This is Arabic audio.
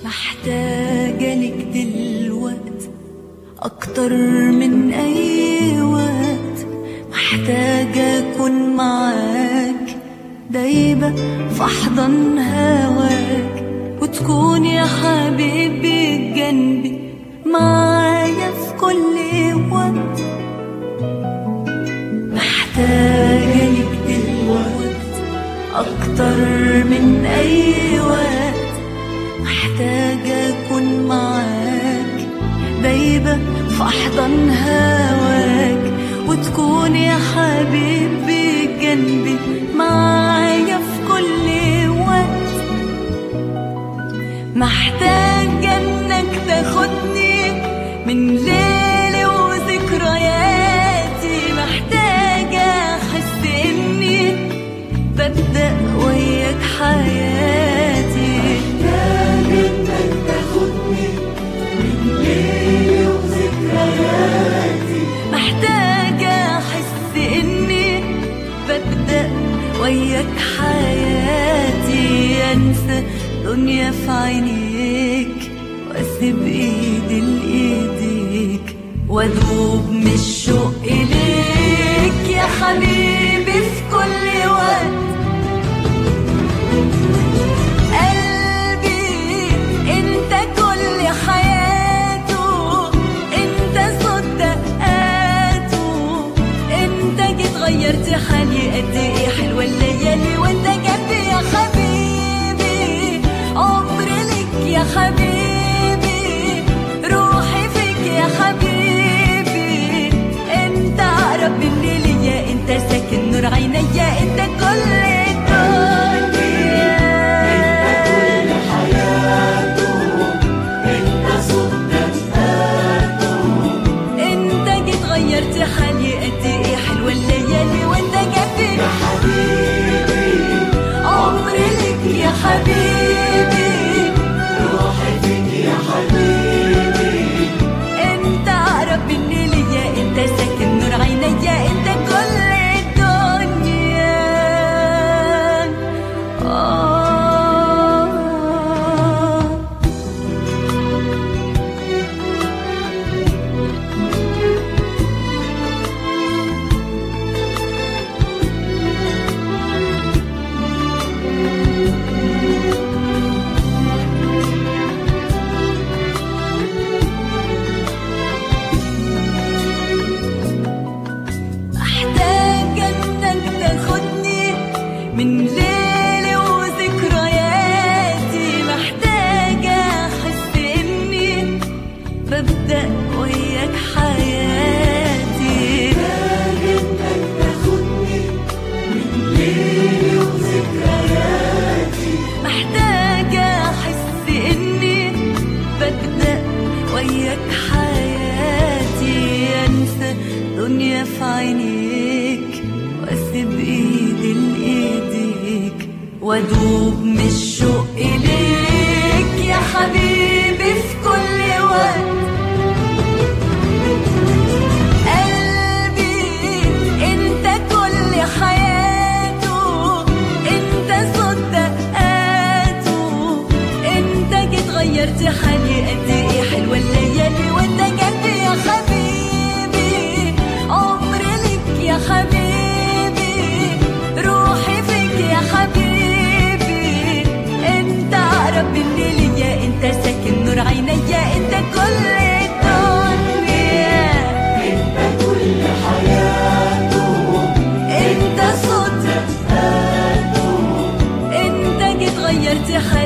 محتاجة لك دلوقت أكتر من أي وقت، محتاجة أكون معاك دايبة في أحضن هواك، وتكون يا حبيبي جنبي معايا في كل وقت. محتاجة لك دلوقت أكتر من أي وقت، محتاجة أكون معاك دايبة في أحضن هواك، وتكون يا حبيبي جنبي معايا في كل وقت. محتاجة إنك تاخدني من ليلي وذكرياتي، محتاجة أحس إني ببدأ وياك حياتي. محتاجة إنك تاخدني من ليلي وذكرياتي، محتاجة أحس إني ببدأ وياك حياتي. أنسى دنيا في عينيك وأسيب إيدي لإيديك، وأدوب من الشوق إليك يا حبيبي في كل وقت. قلبي انت كل حياته، انت صوت دقاته، انت جيت غيرت حالي. قد ايه حلوة الليالي وانت جنبي يا حبيبي، عمري لك يا حبيبي، روحي فيك يا حبيبي. انت اقرب مني ليا، انت ساكن نور عينيا، انت كل حالي. قد ايه حلوة الليالي وانت جنبي يا حبيبي، عمري لك يا حبيبي، روحي فيك يا حبيبي. انت اقرب مني ليا، انت ساكن نور عينيا، انت كل الدنيا. من ليلي وذكرياتي، محتاجة أحس إني ببدأ وياك حياتي. محتاجة إنك تاخدني من ليلي وذكرياتي، محتاجة أحس إني ببدأ وياك حياتي. أنسى دنيا في عينيك وأسيب إيدي لإيديك، وأدوب من الشوق إليك يا حبيبي في كل وقت. قلبي أنت كل حياته، أنت صوت دقاته، أنت جيت غيرت حالي. قد إيه حلوة الليالي وأنت جنبي يا حبيبي، عمري لك يا حبيبي، روحي فيك يا حبيبي. انت اقرب مني ليا، انت ساكن نور عينيا، انت كل الدنيا، انت كل حياته، انت صوت دقاته، انت جيت غيرت حياتي.